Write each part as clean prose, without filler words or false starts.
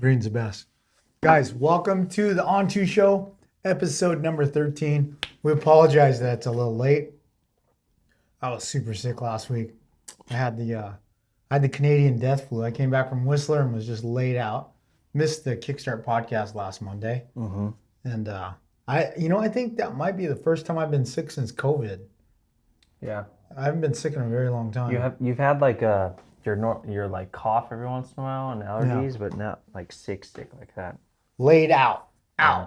Green's the best. Guys, welcome to the On2 Show, episode number 13. We apologize that it's a little late. I was super sick last week. I had the Canadian death flu. I came back from Whistler and was just laid out. Missed the Kickstart podcast last Monday. Mm-hmm. And I think that might be the first time I've been sick since COVID. Yeah. I haven't been sick in a very long time. You've had like your like cough every once in a while and allergies, but not like sick like that. Laid out. Yeah.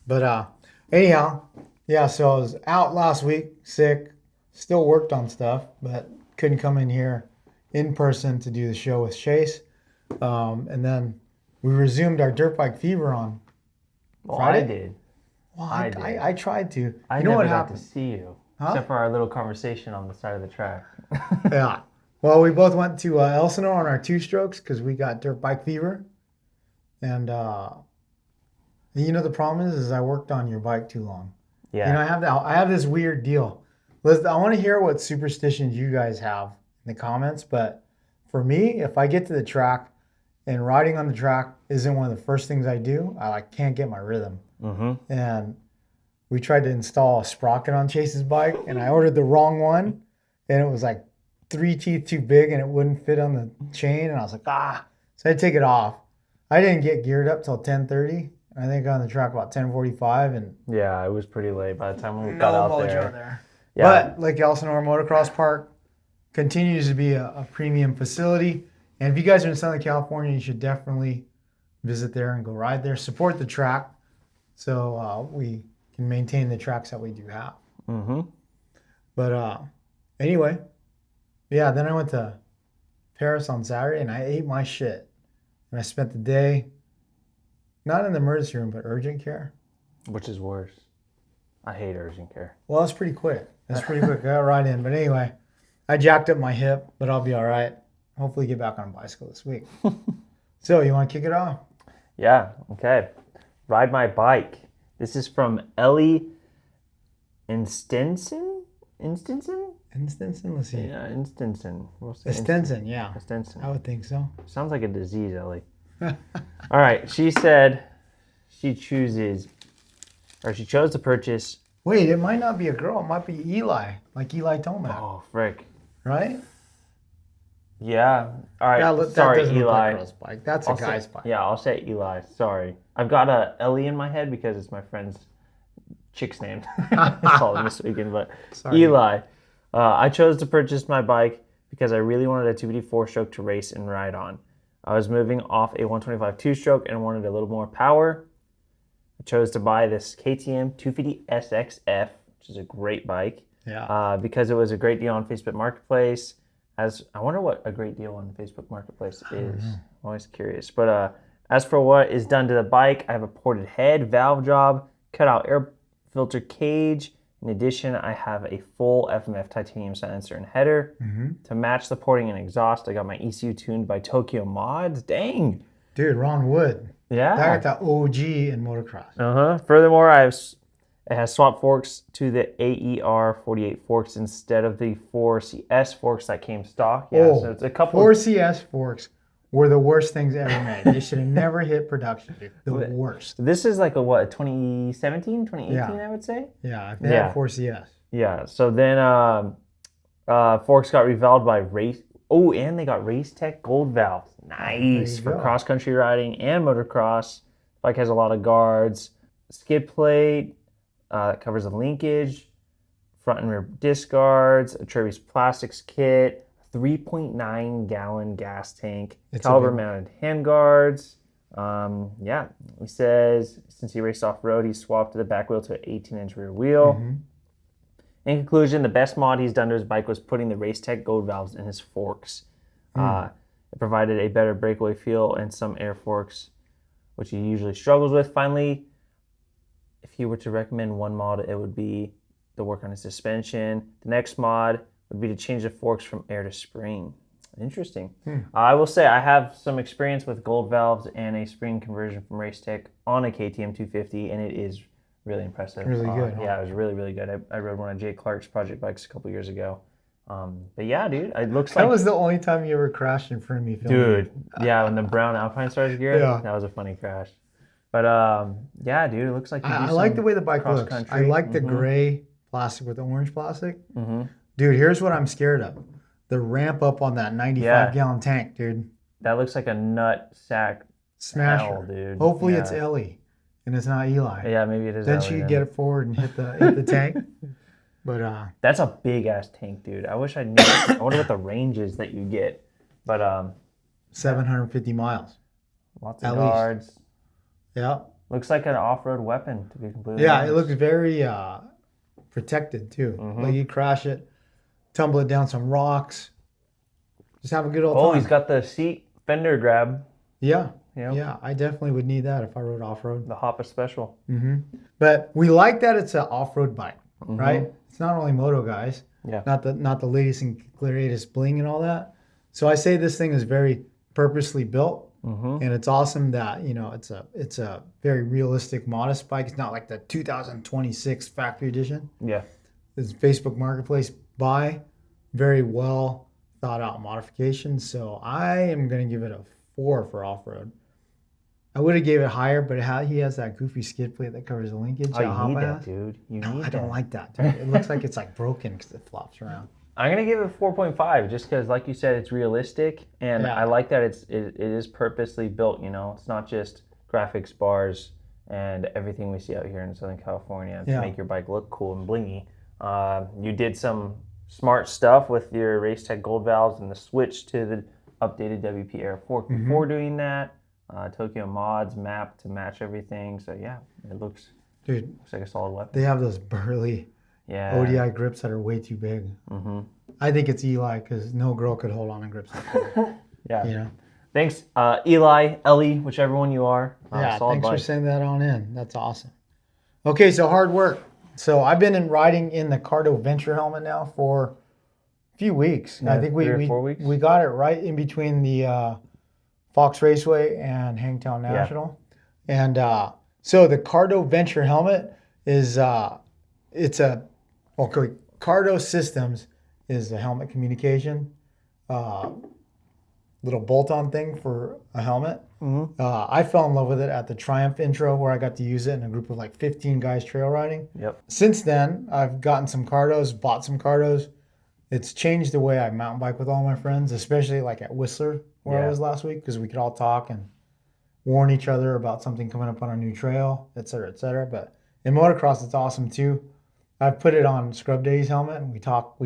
But anyhow, yeah, so I was out last week, sick, still worked on stuff, but couldn't come in here in person to do the show with Chase. And then we resumed our Dirt Bike Fever on Friday. I did. Well, I did. I tried to. I you know never what got happened? to see you, Huh? except for our little conversation on the side of the track. Yeah. Well, we both went to Elsinore on our two strokes because we got Dirt Bike Fever. And the problem is I worked on your bike too long. Yeah. I have this weird deal. Listen, I want to hear what superstitions you guys have in the comments, but for me, if I get to the track and riding on the track isn't one of the first things I do, I can't get my rhythm. Mm-hmm. And we tried to install a sprocket on Chase's bike, and I ordered the wrong one, and it was like 3 teeth too big, and it wouldn't fit on the chain, and I was like, so I had to take it off. I didn't get geared up till 10:30. I think on the track about 10:45, and Yeah, it was pretty late by the time we got out there. Yeah. But Lake Elsinore Motocross Park continues to be a premium facility. And if you guys are in Southern California, you should definitely visit there and go ride there. Support the track so we can maintain the tracks that we do have. Mm-hmm. But anyway, yeah, then I went to Paris on Saturday and I ate my shit. And I spent the day not in the emergency room, but urgent care. Which is worse? I hate urgent care. Well, that's pretty quick. I got right in. But anyway, I jacked up my hip, but I'll be all right. Hopefully get back on a bicycle this week. So you want to kick it off? Yeah, okay. Ride my bike. This is from Ellie Instinson? Instinson? Let's see. Yeah, Instinson. We'll say Estenson, yeah. Instinson. I would think so. Sounds like a disease, Ellie. All right, she said she chose to purchase. Wait, it might not be a girl. It might be Eli, like Eli Tomac, Oh, frick. right? Yeah. All right. That Sorry, doesn't look like Eli. a girl's bike. That's a guy's bike. Yeah, I'll say Eli. Sorry. I've got a Ellie in my head because it's my friend's chick's name. I called him this weekend, but Sorry. Eli. I chose to purchase my bike because I really wanted a 250 4-stroke to race and ride on. I was moving off a 125 2-stroke and wanted a little more power. I chose to buy this KTM 250 SXF, which is a great bike. Yeah. Because it was a great deal on Facebook Marketplace. I wonder what a great deal on Facebook Marketplace is. I'm always curious. But as for what is done to the bike, I have a ported head, valve job, cut out air filter cage. In addition, I have a full FMF titanium silencer and header. Mm-hmm. To match the porting and exhaust, I got my ECU tuned by Tokyo Mods. Dang. Dude, Ron Wood. Yeah. That got the OG in motocross. Furthermore, it has swap forks to the AER 48 forks instead of the 4CS forks that came stock. Yeah, so it's a couple. 4CS forks were the worst things ever made. They should have never hit production. The worst. This is like a 2017, 2018, I would say? Yeah, they had 4CS. Yeah, so then forks got revalved by Race. Oh, and they got Race Tech gold valves. Nice for cross-country riding and motocross. Bike has a lot of guards. Skid plate. That covers the linkage, front and rear disc guards, a Trevi's plastics kit, 3.9 gallon gas tank, caliber mounted hand guards. He says since he raced off road, he swapped the back wheel to an 18-inch rear wheel. Mm-hmm. In conclusion, the best mod he's done to his bike was putting the Race Tech gold valves in his forks. It provided a better breakaway feel and some air forks, which he usually struggles with. Finally, if he were to recommend one mod, it would be to work on his suspension. The next mod would be to change the forks from air to spring. Interesting. I will say I have some experience with gold valves and a spring conversion from Race Tech on a KTM 250, and it is really impressive. Really good. Yeah, it was really, really good. I rode one of Jay Clark's project bikes a couple years ago, But yeah, dude, it looks That like, was the only time you ever crashed in front of me, filming. dude, yeah, when the brown Alpine started gear, Yeah. that was a funny crash. But yeah, dude, it looks like you do I like some the way the bike cross looks. I country. like the gray plastic with the orange plastic. Mm-hmm. Dude, here's what I'm scared of. The ramp up on that 95-gallon tank, dude. That looks like a nut sack Smasher. hell, dude. Hopefully Yeah. it's Ellie and it's not Eli. Yeah, maybe it is. Then Ellie she could get it forward and hit the tank. But That's a big ass tank, dude. I wish I knew. I wonder what the range is that you get. But 750 miles. lots At of least. guards. Yeah. Looks like an off-road weapon, to be completely Yeah, honest. it looks very protected too. Like you crash it, tumble it down some rocks, just have a good old Oh, time. he's got the seat fender grab. Yeah. Yep. Yeah, I definitely would need that if I rode off road. The Hoppa Special. But we like that it's an off road bike, right? It's not only moto guys, Yeah. not the latest and greatest bling and all that. So I say this thing is very purposely built, and it's awesome that it's a very realistic, modest bike. It's not like the 2026 factory edition. Yeah. It's Facebook Marketplace buy, very well thought out modification. So I am gonna give it a 4 for off road. I would have gave it higher, but he has that goofy skid plate that covers the linkage. Oh, you Hoppa need that, has. dude. You No, need I don't that. like that, dude. It looks like it's like broken because it flops around. I'm gonna give it 4.5 just because, like you said, it's realistic, and Yeah. I like that it is purposely built. You know, it's not just graphics bars and everything we see out here in Southern California to Yeah. make your bike look cool and blingy. You did some smart stuff with your Racetech Gold valves and the switch to the updated WP Air fork before doing that. Tokyo Mods map to match everything. So yeah, it looks Dude, like a solid weapon. they have those burly Yeah. ODI grips that are way too big. I think it's Eli because no girl could hold on to grips like that. Yeah. You know? Thanks, Eli, Ellie, whichever one you are. Yeah, solid thanks for bike. sending that on in. That's awesome. Okay, so hard work. So I've been riding in the Cardo Venture helmet now for a few weeks. I think 3 or 4 weeks. we got it right in between the Fox Raceway and Hangtown National. And so the Cardo Venture helmet is Cardo Systems is the helmet communication little bolt-on thing for a helmet. I fell in love with it at the Triumph intro where I got to use it in a group of like 15 guys trail riding. Yep. Since then, I've gotten some Cardos, bought some Cardos. It's changed the way I mountain bike with all my friends, especially like at Whistler where I Yeah. was last week, because we could all talk and warn each other about something coming up on a new trail, et cetera, et cetera. But in motocross, it's awesome too. I've put it on Scrub Daddy's helmet and we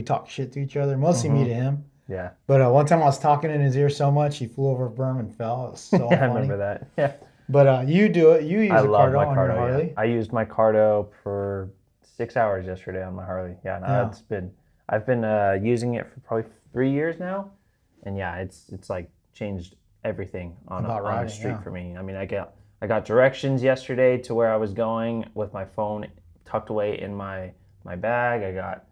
talk shit to each other, mostly me to him. Yeah. But one time I was talking in his ear so much, he flew over a berm and fell. It was so I funny. remember that. Yeah. But you do it. You use I a love Cardo my on your Cardo. Harley. Yeah. I used my Cardo for 6 hours yesterday on my Harley. Yeah, no, Yeah. I've been using it for probably 3 years now, and yeah, it's like changed everything on About the riding, street yeah. for me. I mean, I got directions yesterday to where I was going with my phone tucked away in my bag. I got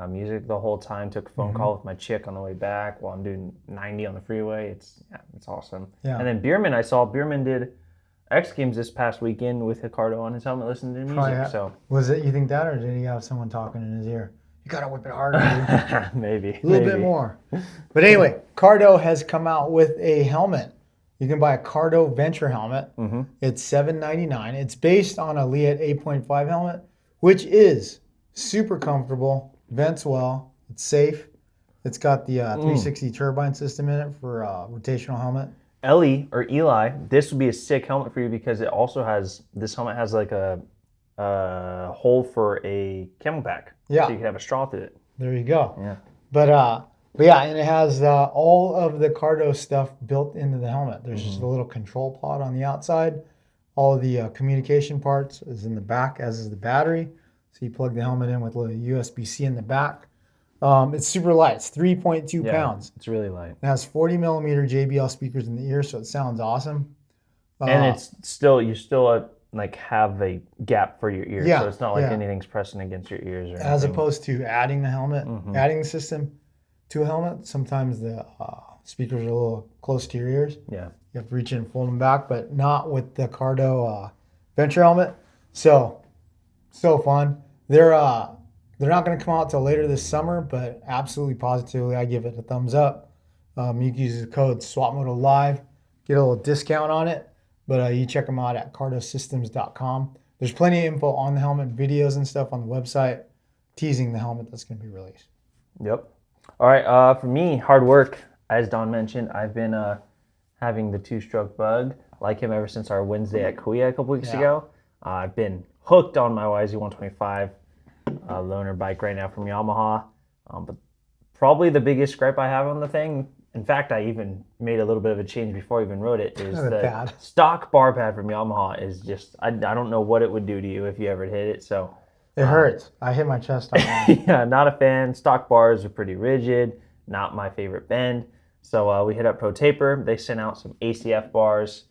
music the whole time. Took a phone Mm-hmm. call with my chick on the way back while I'm doing 90 on the freeway. It's awesome. Yeah. And then Bierman did X Games this past weekend with Ricardo on his helmet listening to music. Probably So Was it, you think that, or did he have someone talking in his ear? You got to whip it harder, dude. maybe A little bit more. But anyway, Cardo has come out with a helmet. You can buy a Cardo Venture helmet. Mm-hmm. It's $7.99. It's based on a Leatt 8.5 helmet, which is super comfortable, vents well, it's safe. It's got the 360 turbine system in it for rotational helmet. Ellie or Eli, this would be a sick helmet for you because this helmet has like a hole for a camelback. Yeah. So you can have a straw through it. There you go. Yeah. But yeah, and it has all of the Cardo stuff built into the helmet. There's just a little control pod on the outside. All of the communication parts is in the back, as is the battery. So you plug the helmet in with a little USB-C in the back. It's super light. It's 3.2 Yeah, pounds. It's really light. It has 40 millimeter JBL speakers in the ear, so it sounds awesome. And it's still, you still like have a gap for your ear. Yeah, So it's not like yeah. anything's pressing against your ears or as anything. opposed to adding the helmet, adding the system to a helmet. Sometimes the speakers are a little close to your ears. Yeah. You have to reach in and fold them back, but not with the Cardo Venture helmet. So fun. They're They're not going to come out till later this summer, but absolutely positively, I give it a thumbs up. You can use the code SWAPMoto get a little discount on it. But you check them out at cardosystems.com. There's plenty of info on the helmet, videos and stuff on the website, teasing the helmet that's going to be released. Yep. All right. For me, hard work. As Don mentioned, I've been having the two-stroke bug, like him ever since our Wednesday at Kuya a couple weeks ago. I've been hooked on my YZ125 loaner bike right now from Yamaha. But probably the biggest gripe I have on the thing, in fact, I even made a little bit of a change before I even wrote it, is the stock bar pad from Yamaha is just, I don't know what it would do to you if you ever hit it. So it hurts. I hit my chest on that. Yeah, not a fan. Stock bars are pretty rigid, not my favorite bend. So we hit up Pro Taper. They sent out some ACF bars.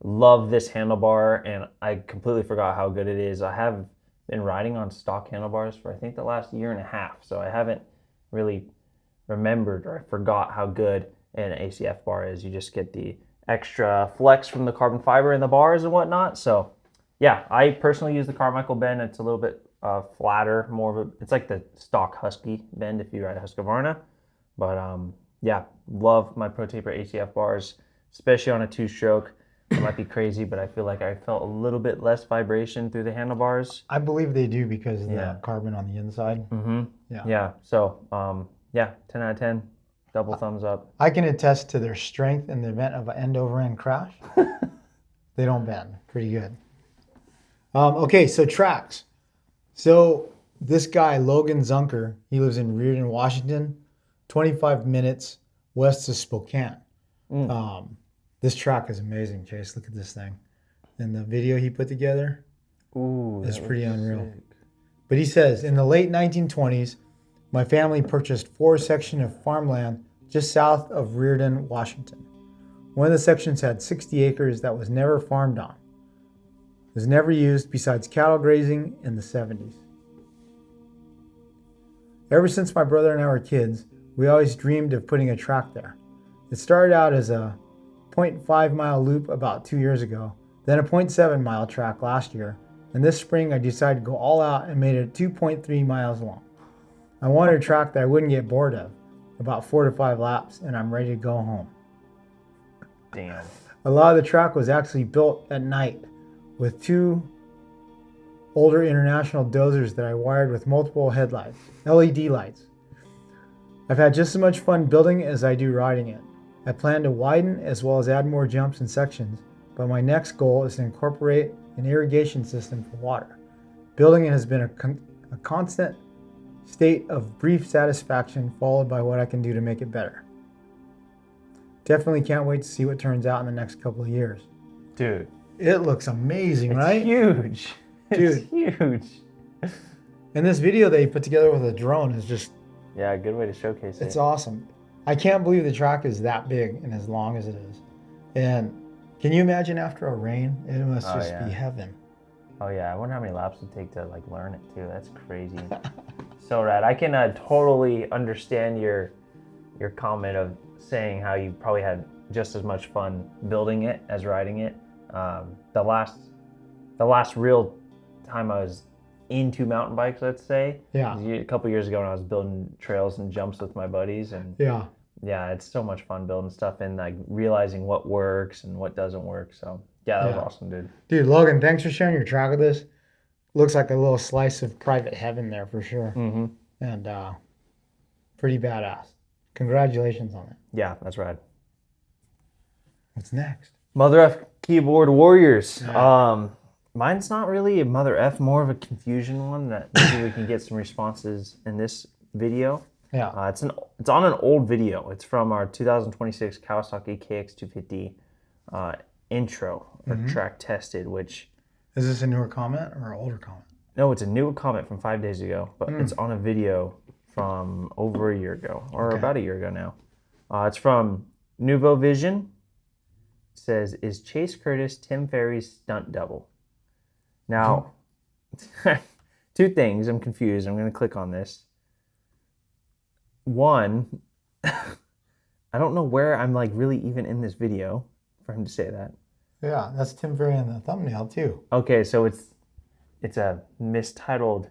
Love this handlebar, and I completely forgot how good it is. I have been riding on stock handlebars for I think the last year and a half, so I haven't really remembered or I forgot how good an ACF bar is. You just get the extra flex from the carbon fiber in the bars and whatnot. So yeah, I personally use the Carmichael bend. It's a little bit flatter, more of a, it's like the stock Husky bend if you ride a Husqvarna. But yeah, love my Pro Taper ACF bars, especially on a two-stroke. It might be crazy, but I feel like I felt a little bit less vibration through the handlebars. I believe they do because of the carbon on the inside. Mm-hmm. Yeah. So yeah, 10 out of 10, double thumbs up. I can attest to their strength in the event of an end-over-end crash. They don't bend. Pretty good. Okay, so tracks. So this guy, Logan Zunker, he lives in Reardon, Washington, 25 minutes west of Spokane. This track is amazing, Chase. Look at this thing. And the video he put together is pretty unreal. Sick. But he says, in the late 1920s, my family purchased 4 sections of farmland just south of Reardon, Washington. One of the sections had 60 acres that was never farmed on. It was never used besides cattle grazing in the 70s. Ever since my brother and I were kids, we always dreamed of putting a track there. It started out as a 0.5 mile loop about 2 years ago, then a 0.7 mile track last year, and this spring I decided to go all out and made it 2.3 miles long. I wanted a track that I wouldn't get bored of, about 4 to 5 laps, and I'm ready to go home. Damn. A lot of the track was actually built at night with 2 older International dozers that I wired with multiple headlights, LED lights. I've had just as much fun building it as I do riding it. I plan to widen as well as add more jumps and sections, but my next goal is to incorporate an irrigation system for water. Building it has been a constant state of brief satisfaction followed by what I can do to make it better. Definitely can't wait to see what turns out in the next couple of years. Dude. It looks amazing, it's right? Huge. Dude. It's huge. And this video that he put together with a drone is just... Yeah, a good way to showcase it. It's awesome. I can't believe the track is that big and as long as it is. And can you imagine after a rain? It must be heaven. Oh yeah, I wonder how many laps it'd take to like learn it too. That's crazy. So rad. I can totally understand your comment of saying how you probably had just as much fun building it as riding it. The last real time I was into mountain bikes, let's say, a couple years ago when I was building trails and jumps with my buddies, and yeah, it's so much fun building stuff and like realizing what works and what doesn't work. So yeah, that was awesome, dude. Dude, Logan, thanks for sharing your track with us. Looks like a little slice of private heaven there for sure. Mm-hmm. And pretty badass. Congratulations on it. Yeah, that's rad. What's next? Mother F keyboard warriors. Mine's not really a Mother F, more of a confusion one that maybe we can get some responses in this video. Yeah. It's on an old video. It's from our 2026 Kawasaki KX250 intro or track tested, which... Is this a newer comment or an older comment? No, it's a newer comment from 5 days ago, but it's on a video from over a year ago, or about a year ago now. It's from Nouveau Vision. It says, is Chase Curtis Tim Ferry's stunt double? Now, 2 things. I'm confused. I'm going to click on this. One, I don't know where I'm like really even in this video for him to say that. Yeah, that's Tim Ferry in the thumbnail too. Okay, so it's a mistitled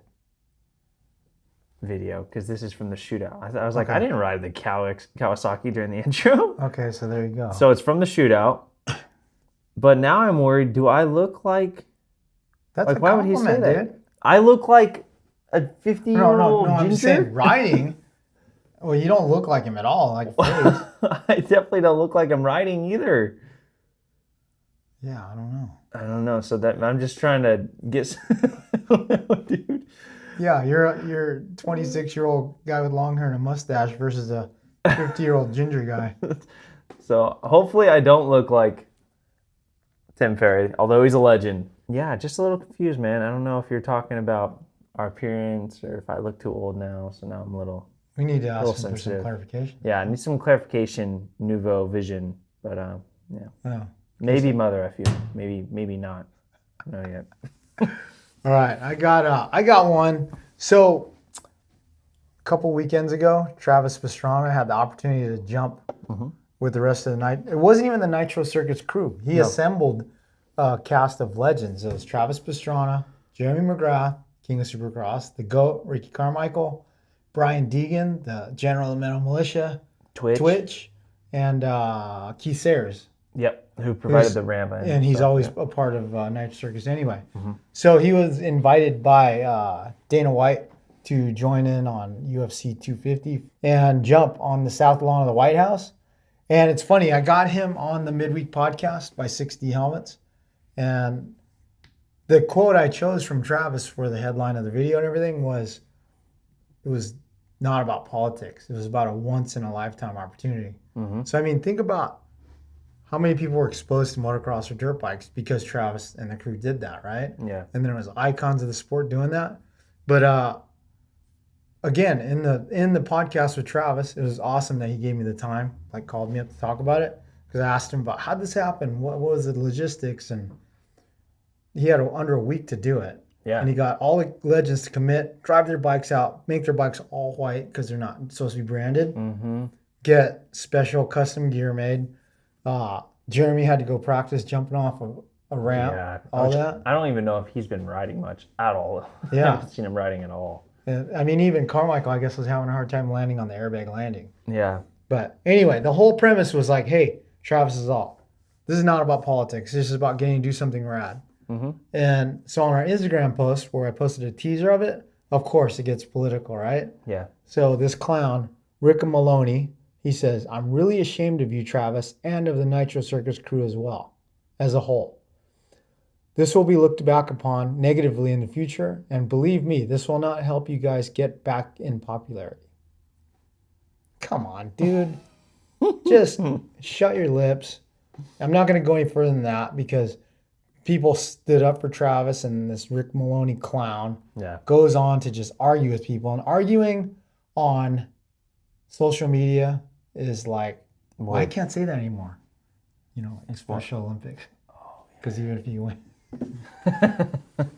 video because this is from the shootout. I was like, I didn't ride the Kawasaki during the intro. Okay, so there you go. So it's from the shootout. But now I'm worried. Do I look like? That's Like, a why would he say compliment, that? dude. I look like a 50-year-old No, I'm just saying ginger. riding. Well, you don't look like him at all. Like, face. I definitely don't look like I'm riding either. Yeah, I don't know. I don't know. So that I'm just trying to get. I don't know, dude. Yeah, you're a 26-year-old guy with long hair and a mustache versus a 50-year-old ginger guy. So hopefully I don't look like Tim Ferry, although he's a legend. Yeah, just a little confused, man. I don't know if you're talking about our appearance or if I look too old now. So now I'm a little. We need to Little ask him for some sensitive. clarification. Yeah, I need some clarification, nouveau vision. But yeah, Oh. maybe mother F you, maybe not. No yet. All right, I got one. So a couple weekends ago, Travis Pastrana had the opportunity to jump with the rest of the night. It wasn't even the Nitro Circus crew. He assembled a cast of legends. It was Travis Pastrana, Jeremy McGrath, King of Supercross, the GOAT, Ricky Carmichael, Brian Deegan, the General of the Metal Militia, Twitch, and Keith Sayers. Yep. Who provided the ramp? And he's always a part of Nitro Circus anyway. So he was invited by Dana White to join in on UFC 250 and jump on the south lawn of the White House. And it's funny, I got him on the midweek podcast by 60 Helmets. And the quote I chose from Travis for the headline of the video and everything was, it was not about politics. It was about a once-in-a-lifetime opportunity. So, I mean, think about how many people were exposed to motocross or dirt bikes because Travis and the crew did that, right? Yeah. And then it was icons of the sport doing that. But again, in the podcast with Travis, it was awesome that he gave me the time, like called me up to talk about it, because I asked him about how'd this happen, what was the logistics, and he had under a week to do it. Yeah. And he got all the legends to commit, drive their bikes out, make their bikes all white because they're not supposed to be branded, get special custom gear made. Jeremy had to go practice jumping off a ramp, all that. I don't even know if he's been riding much at all. Yeah. I haven't seen him riding at all. And, I mean, even Carmichael, I guess, was having a hard time landing on the airbag landing. Yeah. But anyway, the whole premise was like, hey, Travis is all. This is not about politics. This is about getting to do something rad. And so on our Instagram post, where I posted a teaser of it, of course it gets political, right? Yeah. So this clown, Rick Maloney, he says, I'm really ashamed of you, Travis, and of the Nitro Circus crew as well, as a whole. This will be looked back upon negatively in the future, and believe me, this will not help you guys get back in popularity. Come on, dude. Just shut your lips. I'm not going to go any further than that because people stood up for Travis, and this Rick Maloney clown goes on to just argue with people. And arguing on social media is like, well, I can't say that anymore. You know, like Special Olympics. Because even if you win.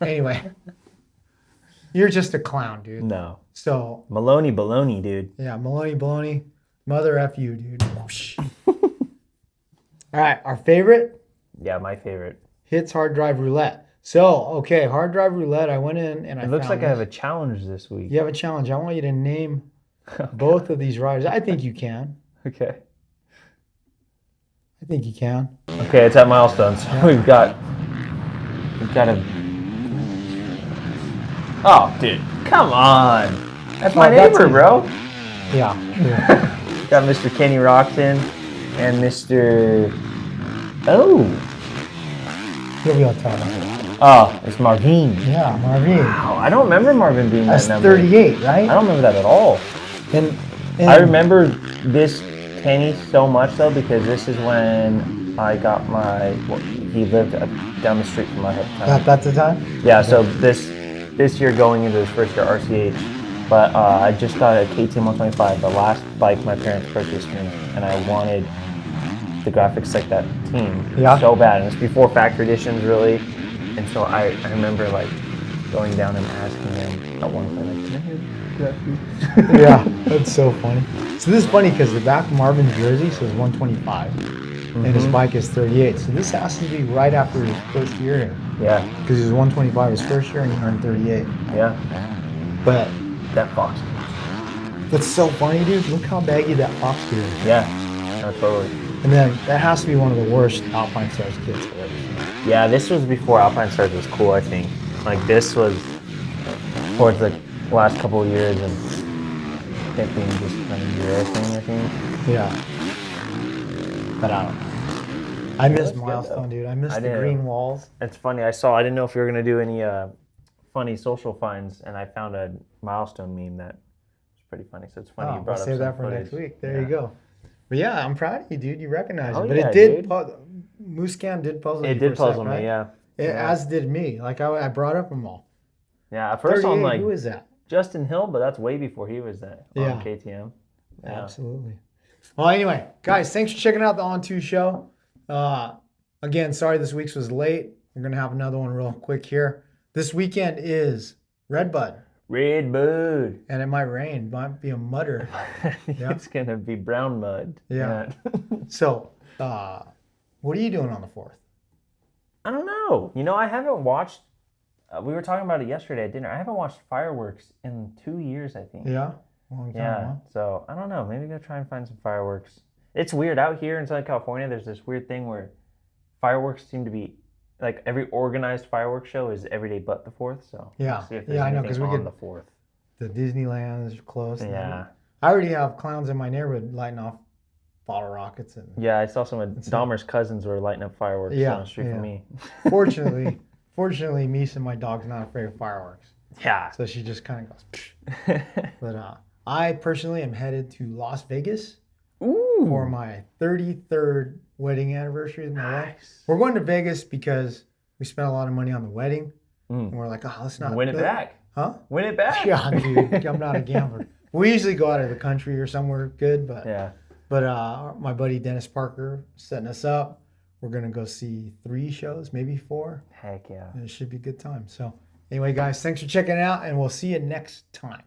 Anyway, you're just a clown, dude. No. So Maloney baloney, dude. yeah, Maloney baloney, mother F you, dude. All right, our favorite Yeah, my favorite. hits hard drive roulette. So okay, hard drive roulette. I went in and It looks like I have a challenge this week. You have a challenge. I want you to name both of these riders. I think you can. Okay. I think you can. Okay, it's at milestones. We've got a. Oh, dude, come on! That's my That's neighbor, easy. bro. Yeah. Got Mr. Kenny Roxon and Mr. Oh, He'll be on top. oh, it's Marvin. Yeah, Marvin. Oh, I don't remember Marvin being That's that number. 38, I right? don't remember that at all. And I remember this Kenny so much though because this is when I got my. Well, he lived down the street from my time. that's the time. Yeah, so this year going into his first year RCH, but I just got a KTM 125, the last bike my parents purchased me, and I wanted the graphics like that team so bad, and it's before factory editions really, and so I remember like going down and asking him at one point like, can I have graphics? Yeah, that's so funny. So this is funny because the back of Marvin's jersey says 125, and his bike is 38. So this has to be right after his first year here. Yeah, Because he was 125 his first year and he earned 38. yeah. But That fox. That's so funny, dude. Look how baggy that fox gear is. Yeah. No, totally. And then that has to be one of the worst Alpine Stars kits I've ever seen. Yeah, this was before Alpine Stars was cool, I think. Like, this was towards the last couple of years and it being just kind of your thing, I think. Yeah. But I don't know. I missed good, Milestone, though. dude. I missed I the did. green walls. It's funny. I didn't know if you were going to do any funny social finds, and I found a Milestone meme that was pretty funny. So it's funny you Oh, brought we'll up save some that for footage. next week. There you Yeah. go. But yeah, I'm proud of you, dude. You recognize Oh, it. But yeah, it did, dude. Moose Cam did puzzle you It for did a sec, puzzle me, right? yeah. As did me. Like, I brought up them all. Yeah, at first 38, I'm like, who is that? Justin Hill, but that's way before he was that Yeah. on KTM. Yeah. Absolutely. Well, anyway, guys, thanks for checking out the On 2 show. Again, sorry this week's was late. We're going to have another one real quick here. This weekend is Redbud, Red Bud. and it might rain. Might be a mudder. Yeah. It's going to be brown mud. Yeah. So, what are you doing on the 4th? I don't know. You know, I haven't watched, we were talking about it yesterday at dinner. I haven't watched fireworks in 2 years, I think. Yeah? Long time, Yeah, huh? so I don't know. Maybe go try and find some fireworks. It's weird out here in Southern California. There's this weird thing where fireworks seem to be like every organized fireworks show is every day but the 4th. So Yeah. we'll see if there's Yeah, I know, anything 'cause we on could- the 4th. The Disneyland is close. Yeah, I already have clowns in my neighborhood lighting off bottle rockets. And yeah. I saw some of Dahmer's cousins were lighting up fireworks down the street yeah. from me. fortunately, Misa, my dog's not afraid of fireworks. Yeah. So she just kind of goes. Psh. But I personally am headed to Las Vegas Ooh. for my 33rd wedding anniversary with my wife. Nice. We're going to Vegas because we spent a lot of money on the wedding. Mm. And we're like, oh, let's not Win it back. Huh? Win it back. Yeah, dude. I'm not a gambler. We usually go out of the country or somewhere good, but Yeah. my buddy Dennis Parker setting us up. We're gonna go see 3 shows, maybe 4. Heck yeah. And it should be a good time. So anyway, guys, thanks for checking it out, and we'll see you next time.